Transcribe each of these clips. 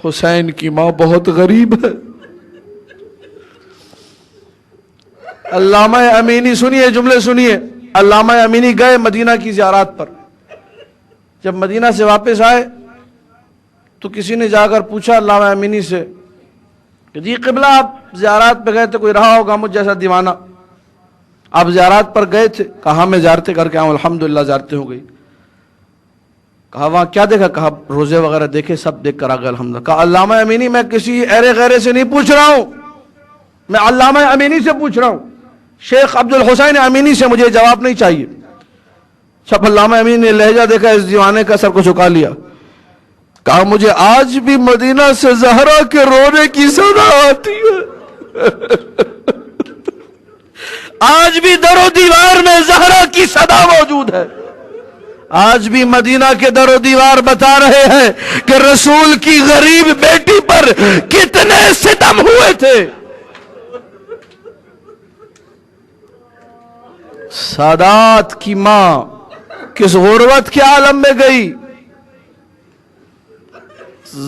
حسین کی ماں بہت غریب ہے. علامہ امینی سنیے، جملے سنیے. علامہ امینی گئے مدینہ کی زیارات پر. جب مدینہ سے واپس آئے تو کسی نے جا کر پوچھا علامہ امینی سے کہ جی قبلہ آپ زیارات پہ گئے تھے، کوئی رہا ہوگا مجھ جیسا دیوانہ، آپ زیارات پر گئے تھے؟ کہا میں زیارتیں کر کے آؤں، الحمدللہ زیارتیں ہو گئی. کہا وہاں کیا دیکھا؟ کہا روزے وغیرہ دیکھے، سب دیکھ کر آ گئے الحمدللہ. کہا علامہ امینی میں کسی ایرے غیرے سے نہیں پوچھ رہا ہوں، میں علامہ امینی سے پوچھ رہا ہوں. شیخ عبد الحسین امینی سے مجھے جواب نہیں چاہیے. جب علامہ امینی نے لہجہ دیکھا اس دیوانے کا، سر کو جھکا لیا. کہا مجھے آج بھی مدینہ سے زہرا کے رونے کی صدا آتی ہے. آج بھی در و دیوار میں زہرا کی صدا موجود ہے. آج بھی مدینہ کے در و دیوار بتا رہے ہیں کہ رسول کی غریب بیٹی پر کتنے ستم ہوئے تھے. سادات کی ماں کس غربت کے عالم میں گئی.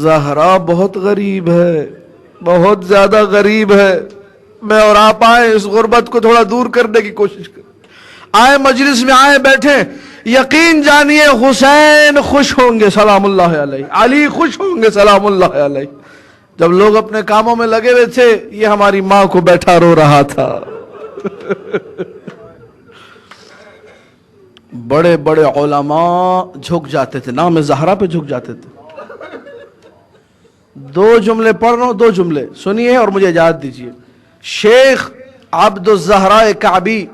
زہرا بہت غریب ہے، بہت زیادہ غریب ہے. میں اور آپ آئے اس غربت کو تھوڑا دور کرنے کی کوشش کریں. آئے مجلس میں، آئے بیٹھے، یقین جانیے حسین خوش ہوں گے سلام اللہ علیہ، علی خوش ہوں گے سلام اللہ علیہ. جب لوگ اپنے کاموں میں لگے ہوئے تھے، یہ ہماری ماں کو بیٹھا رو رہا تھا. بڑے بڑے علماء جھک جاتے تھے، نام زہرا پہ جھک جاتے تھے. دو جملے پڑھ رہا ہوں، دو جملے سنیے اور مجھے اجازت دیجیے. شیخ عبد الزہراء کعبی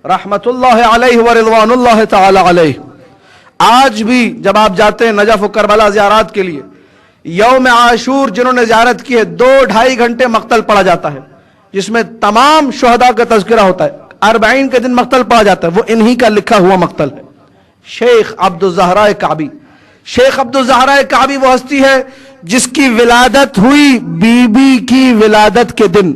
رحمت اللہ علیہ ورضوان اللہ تعالی علیہ، آج بھی جب آپ جاتے ہیں نجف و کربلا زیارات کے لیے، یوم عاشور جنہوں نے زیارت کی ہے 2-2.5 گھنٹے مقتل پڑھا جاتا ہے، جس میں تمام شہداء کا تذکرہ ہوتا ہے. 40 کے دن مقتل پڑھا جاتا ہے، وہ انہی کا لکھا ہوا مقتل ہے. شیخ عبد الزہراء کعبی. شیخ عبد الزہراء کعبی وہ ہستی ہے جس کی ولادت ہوئی بی بی کی ولادت کے دن.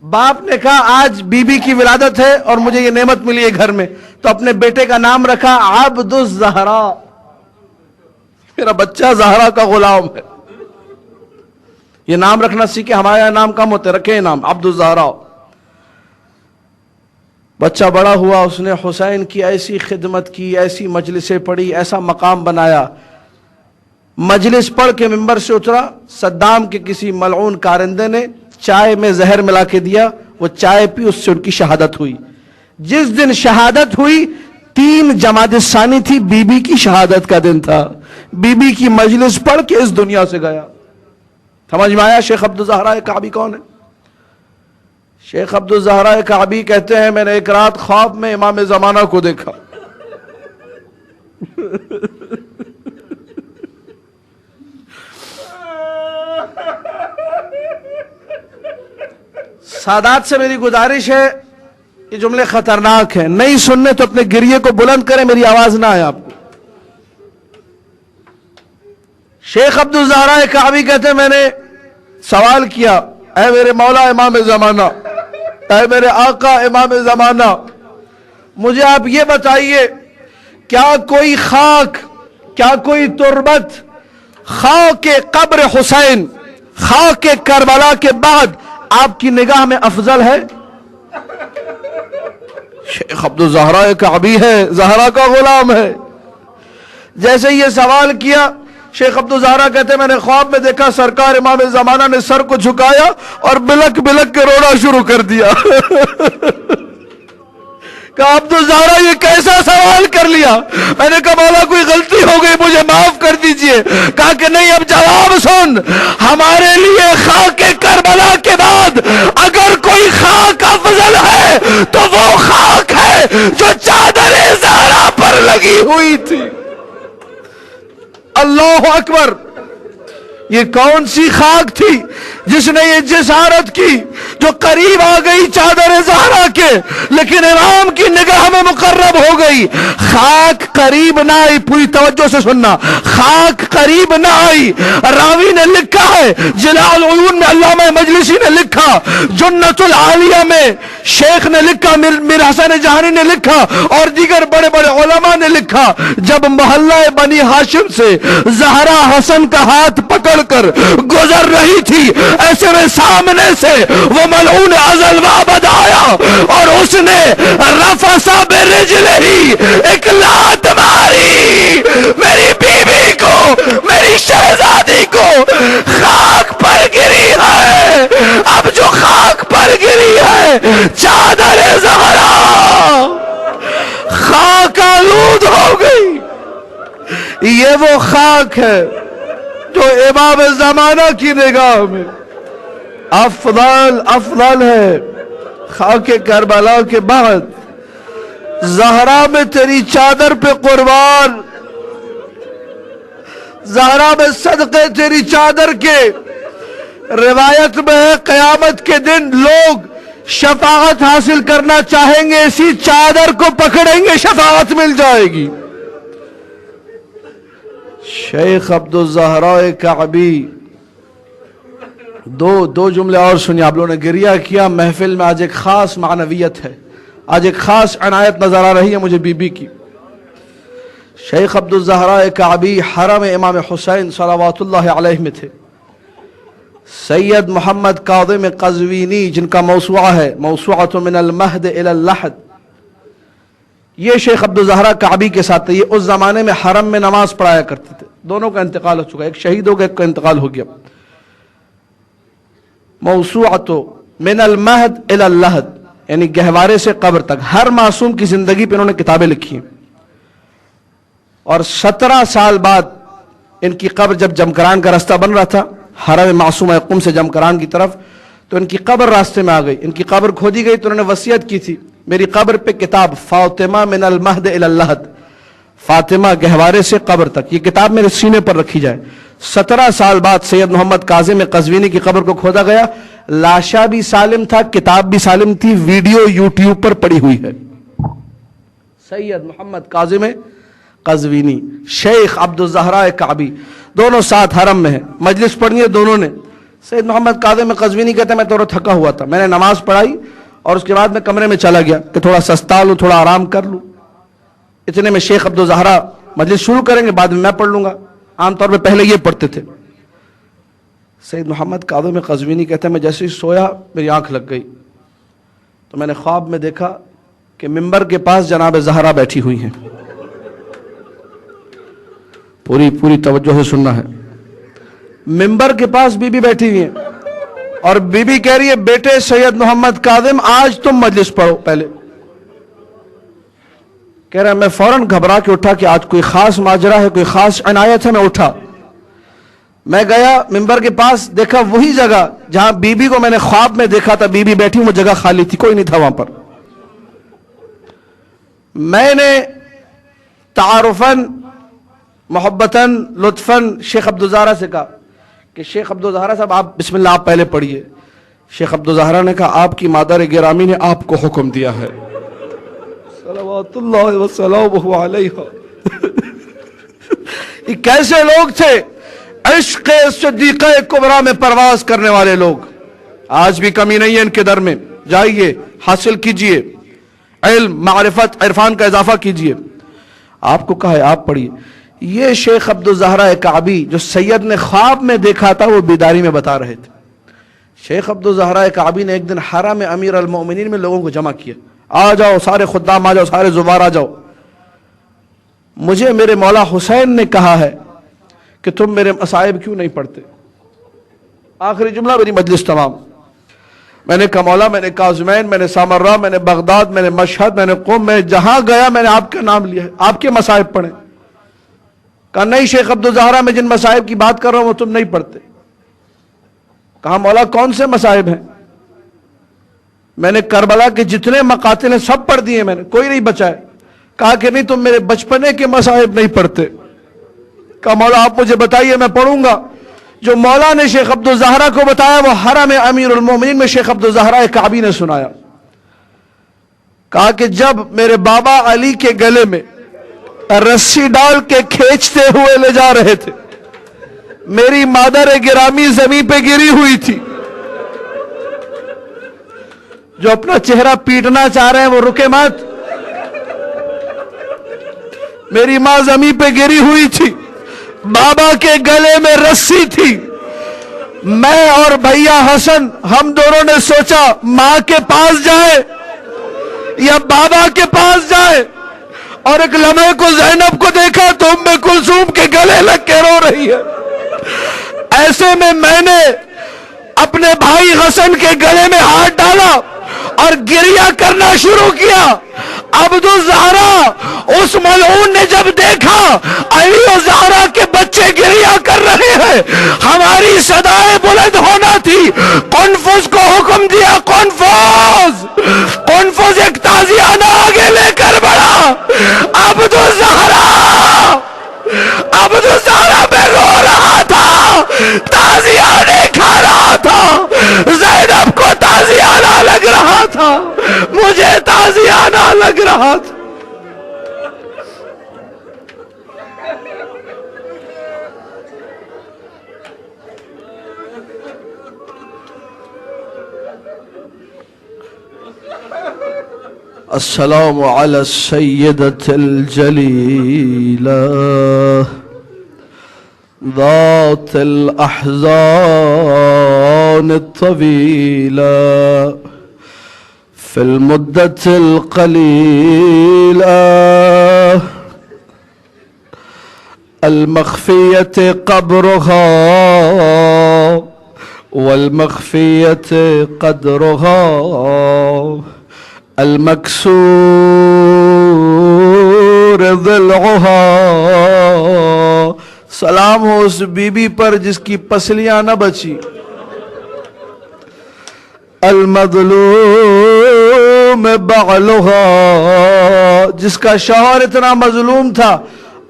باپ نے کہا آج بی بی کی ولادت ہے اور مجھے یہ نعمت ملی ہے گھر میں، تو اپنے بیٹے کا نام رکھا عبد الزہراء. میرا بچہ زہرا کا غلام ہے. یہ نام رکھنا سیکھے، ہمارے یہاں نام کم ہوتے، رکھے نام عبد الزہراء. بچہ بڑا ہوا، اس نے حسین کی ایسی خدمت کی، ایسی مجلسیں پڑھی، ایسا مقام بنایا. مجلس پڑھ کے ممبر سے اترا، صدام کے کسی ملعون کارندے نے چائے میں زہر ملا کے دیا، وہ چائے پی، اس سے ان کی شہادت ہوئی. جس دن شہادت ہوئی 3 جمادی الثانی تھی، بی بی کی شہادت کا دن تھا. بی بی کی مجلس پڑھ کے اس دنیا سے گیا. سمجھ میں آیا شیخ عبد الزہراء کعبی کون ہے؟ شیخ عبد الزہراء کعبی کہتے ہیں میں نے ایک رات خواب میں امام زمانہ کو دیکھا. سادات سے میری گزارش ہے، یہ جملے خطرناک ہیں، نہیں سننے تو اپنے گریے کو بلند کریں، میری آواز نہ آئے آپ کو. شیخ عبد الزہراء کعبی کہتے ہیں میں نے سوال کیا، اے میرے مولا امام زمانہ، اے میرے آقا امام زمانہ، مجھے آپ یہ بتائیے کیا کوئی خاک، کیا کوئی تربت خاک قبر حسین، خاک کربلا کے بعد آپ کی نگاہ میں افضل ہے؟ شیخ عبد الزہراء کعبی ہے، زہرا کا غلام ہے. جیسے یہ سوال کیا، شیخ عبد الزہراء کہتے ہیں میں نے خواب میں دیکھا سرکار امام زمانہ نے سر کو جھکایا اور بلک بلک کے رونا شروع کر دیا. کہا عبد الزہراء یہ کیسا سوال کر لیا؟ میں نے کہا مولا کوئی غلطی ہو گئی، مجھے معاف کر دیجئے. کہا کہ نہیں، اب جواب سن، ہمارے لیے خاک کربلا کے بعد اگر کوئی خاک افضل ہے تو وہ خاک ہے جو چادر زہرا پر لگی ہوئی تھی. اللہ اکبر. یہ کون سی خاک تھی جس نے یہ جسارت کی، جو قریب آ گئی چادر زہرا کے لیکن امام کی نگاہ میں مقرب ہو گئی۔ خاک قریب نہ آئی، پوری توجہ سے سننا، خاک قریب نہ آئی۔ راوی نے لکھا ہے، جلاء العیون میں علامہ مجلسی نے لکھا، جنت العالیہ میں شیخ نے لکھا، میر حسن جہانی نے لکھا اور دیگر بڑے بڑے علماء نے لکھا، جب محلہ بنی ہاشم سے زہرا حسن کا ہاتھ پکڑ کر گزر رہی تھی، ایسے میں سامنے سے وہ ملعون ازل وابد آیا اور اس نے رفسا برجلہی، ایک لات ماری میری بیوی کو، میری شہزادی کو۔ خاک پر گری ہے، اب جو خاک پر گری ہے چادر زہرا خاک آلود ہو گئی۔ یہ وہ خاک ہے جو امام زمانہ کی نگاہ میں افضل ہے۔ خاک کربلا کے بعد زہرا میں تیری چادر پہ قربان، زہرا میں صدقے تیری چادر کے۔ روایت میں ہے قیامت کے دن لوگ شفاعت حاصل کرنا چاہیں گے، اسی چادر کو پکڑیں گے، شفاعت مل جائے گی۔ شیخ عبدالزہراء کعبی، دو جملے اور سنیے۔ آپ لوگوں نے گریہ کیا، محفل میں آج ایک خاص معنویت ہے، آج ایک خاص عنایت نظر آ رہی ہے مجھے بی بی کی۔ شیخ عبدالزہراء کعبی حرم امام حسین صلوات اللہ علیہ میں تھے۔ سید محمد کاظم قزوینی، جن کا موسوعہ ہے موسوعۃ من المہد الی اللحد، یہ شیخ عبدالزہراء کعبی کے ساتھ تھے۔ یہ اس زمانے میں حرم میں نماز پڑھایا کرتے تھے۔ دونوں کا انتقال ہو چکا، ایک شہید ہو گیا، ایک کا انتقال ہو گیا۔ موسوعۃ من المہد الی اللحد یعنی گہوارے سے قبر تک، ہر معصوم کی زندگی پہ انہوں نے کتابیں لکھی ہیں۔ اور 17 سال بعد ان کی قبر، جب جمکران کا راستہ بن رہا تھا حرم معصومہ قم سے جمکران کی طرف، تو ان کی قبر راستے میں آ گئی، ان کی قبر کھودی گئی، تو انہوں نے وصیت کی تھی، میری قبر پہ کتاب فاطمہ من المہد الی اللحد، فاطمہ گہوارے سے قبر تک، یہ کتاب میرے سینے پر رکھی جائے۔ 17 سال بعد سید محمد کاظم قزوینی کی قبر کو کھودا گیا، لاشا بھی سالم تھا، کتاب بھی سالم تھی، ویڈیو یوٹیوب پر پڑی ہوئی ہے۔ سید محمد کاظم قزوینی، شیخ عبدالزہراء کعبی، دونوں ساتھ حرم میں ہیں، مجلس پڑھنی ہے دونوں نے۔ سید محمد کاظم قزوینی کہتے ہیں میں تھوڑا تھکا ہوا تھا، میں نے نماز پڑھائی اور اس کے بعد میں کمرے میں چلا گیا کہ تھوڑا سستا لوں، تھوڑا آرام کر لوں۔ اتنے میں شیخ عبدالزہراء مجلس شروع کریں گے، بعد میں پڑھ لوں گا، عام طور پہ پہلے یہ پڑھتے تھے۔ سید محمد کاظم قزوینی کہتے ہیں میں جیسے ہی سویا میری آنکھ لگ گئی، تو میں نے خواب میں دیکھا کہ منبر کے پاس جناب زہرا بیٹھی ہوئی ہیں۔ پوری توجہ سے سننا ہے۔ منبر کے پاس بی بی بیٹھی ہوئی ہیں اور بی بی کہہ رہی ہے بیٹے سید محمد کاظم آج تم مجلس پڑھو پہلے۔ کہہ رہا میں فوراً گھبرا کے اٹھا کہ آج کوئی خاص ماجرا ہے، کوئی خاص عنایت ہے۔ میں اٹھا، میں گیا منبر کے پاس، دیکھا وہی جگہ جہاں بی بی کو میں نے خواب میں دیکھا تھا، بی بی بیٹھی، وہ جگہ خالی تھی، کوئی نہیں تھا وہاں پر۔ میں نے تعارفاً، محبتاً، لطفاً شیخ عبدالزہراء سے کہا کہ شیخ عبدالزہراء صاحب آپ بسم اللہ آپ پہلے پڑھیے۔ شیخ عبدالزہراء نے کہا آپ کی مادر گرامی نے آپ کو حکم دیا ہے، صلوات اللہ وسلامہ علیہ۔ یہ کیسے لوگ تھے؟ عشق صدیقہ کبریٰ میں پرواز کرنے والے لوگ۔ آج بھی کمی نہیں ہے ان کے در میں، جائیے حاصل کیجئے، علم، معرفت، عرفان کا اضافہ کیجئے۔ آپ کو کہا ہے آپ پڑھیے۔ یہ شیخ عبدالزہراء کعبی جو سید نے خواب میں دیکھا تھا وہ بیداری میں بتا رہے تھے۔ شیخ عبدالزہراء کعبی نے ایک دن حرم امیر المؤمنین میں لوگوں کو جمع کیا، آ جاؤ سارے خدام، آ جاؤ سارے زوار، آ جاؤ، مجھے میرے مولا حسین نے کہا ہے کہ تم میرے مصائب کیوں نہیں پڑھتے۔ آخری جملہ میری مجلس تمام۔ میں نے کہا مولا میں نے کاظمین، میں نے سامرہ، میں نے بغداد، میں نے مشہد، میں نے قم، میں جہاں گیا میں نے آپ کا نام لیا ہے، آپ کے مصائب پڑھیں۔ کہا نہیں شیخ عبدالزہراء میں جن مصائب کی بات کر رہا ہوں وہ تم نہیں پڑھتے۔ کہا مولا کون سے مصائب ہیں؟ میں نے کربلا کے جتنے مقاتل ہیں سب پڑھ دیے میں نے، کوئی نہیں بچا ہے۔ کہا کہ نہیں تم میرے بچپنے کے مصائب نہیں پڑھتے۔ کہا مولا آپ مجھے بتائیے میں پڑھوں گا۔ جو مولا نے شیخ عبد الزہرا کو بتایا وہ حرم امیر المومنین میں شیخ عبد الزہرا کعبی نے سنایا. کہا کہ جب میرے بابا علی کے گلے میں رسی ڈال کے کھینچتے ہوئے لے جا رہے تھے، میری مادر گرامی زمین پہ گری ہوئی تھی. جو اپنا چہرہ پیٹنا چاہ رہے ہیں وہ رکے مت. میری ماں زمین پہ گری ہوئی تھی، بابا کے گلے میں رسی تھی. میں اور بھیا حسن ہم دونوں نے سوچا ماں کے پاس جائے یا بابا کے پاس جائے، اور ایک لمحے کو زینب کو دیکھا تو ام کلثوم کے گلے لگ کے رو رہی ہے. ایسے میں نے اپنے بھائی حسن کے گلے میں ہاتھ ڈالا اور گریہ کرنا شروع کیا. عبد الزہرا اس ملعون نے جب دیکھا علی و زہرا کے بچے گریہ کر رہے ہیں، ہماری صدائیں بلند ہونا تھی. قنفذ کو حکم دیا، قنفذ ایک تازیانہ آگے لے کر بڑھا. عبد الزہرا میں رو رہا تھا، تازیانے کھا رہا تھا. زینب کو تازیانہ لگ رہا تھا، مجھے تازیانہ لگ رہا تھا. السلام علی السیدۃ الجلیلہ ذات الاحزان الطویلہ فی المدت القلیلہ المخفیت قبرها والمخفیت قدرها المکسور ضلعها. سلام ہو اس بی بی پر جس کی پسلیاں نہ بچی. المظلوم بعلها، جس کا شوہر اتنا مظلوم تھا،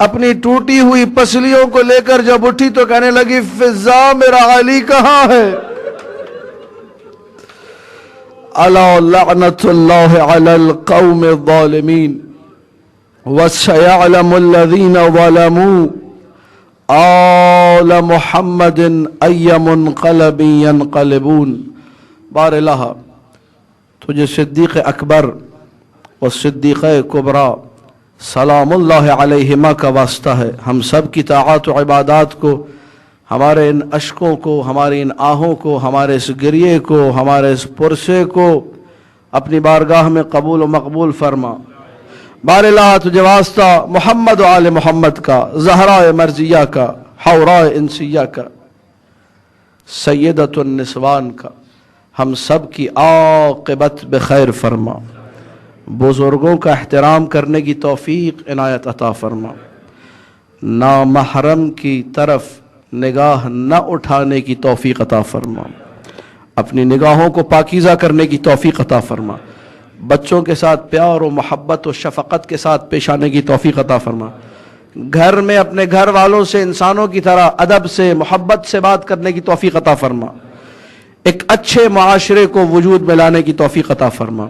اپنی ٹوٹی ہوئی پسلیوں کو لے کر جب اٹھی تو کہنے لگی فضا میرا علی کہاں ہے. الا لعنت اللہ علی القوم الظالمین وسيعلم الذین ظلموا آل محمد ای منقلب ینقلبون. بار الہ تجھے صدیق اکبر و صدیقہ کبریٰ سلام اللہ علیہما کا واسطہ ہے. ہم سب کی طاعات و عبادات کو، ہمارے ان اشکوں کو، ہماری ان آہوں کو، ہمارے اس گریے کو، ہمارے اس پرسے کو اپنی بارگاہ میں قبول و مقبول فرما. بار الہ تجھے واسطہ محمد و آل محمد کا، زہراء مرضیہ کا، حوراء انسیہ کا، سیدۃ النسوان کا، ہم سب کی عاقبت بخیر فرما. بزرگوں کا احترام کرنے کی توفیق عنایت عطا فرما. نامحرم کی طرف نگاہ نہ اٹھانے کی توفیق عطا فرما. اپنی نگاہوں کو پاکیزہ کرنے کی توفیق عطا فرما. بچوں کے ساتھ پیار و محبت و شفقت کے ساتھ پیش آنے کی توفیق عطا فرما. گھر میں اپنے گھر والوں سے انسانوں کی طرح ادب سے، محبت سے بات کرنے کی توفیق عطا فرما. ایک اچھے معاشرے کو وجود میں لانے کی توفیق عطا فرما.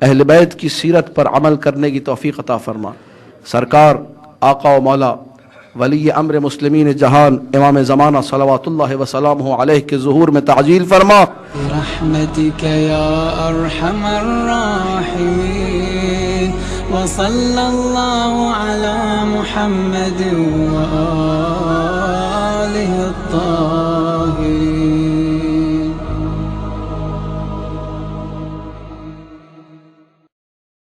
اہل بیت کی سیرت پر عمل کرنے کی توفیق عطا فرما. سرکار آقا و مولا ولی امر مسلمین جہان امام زمانہ صلوات اللہ وسلامہ علیہ کے ظہور میں تعجیل فرما. برحمتک یا ارحم الراحمین وصلی اللہ علی محمد و آلہ الطاہرین.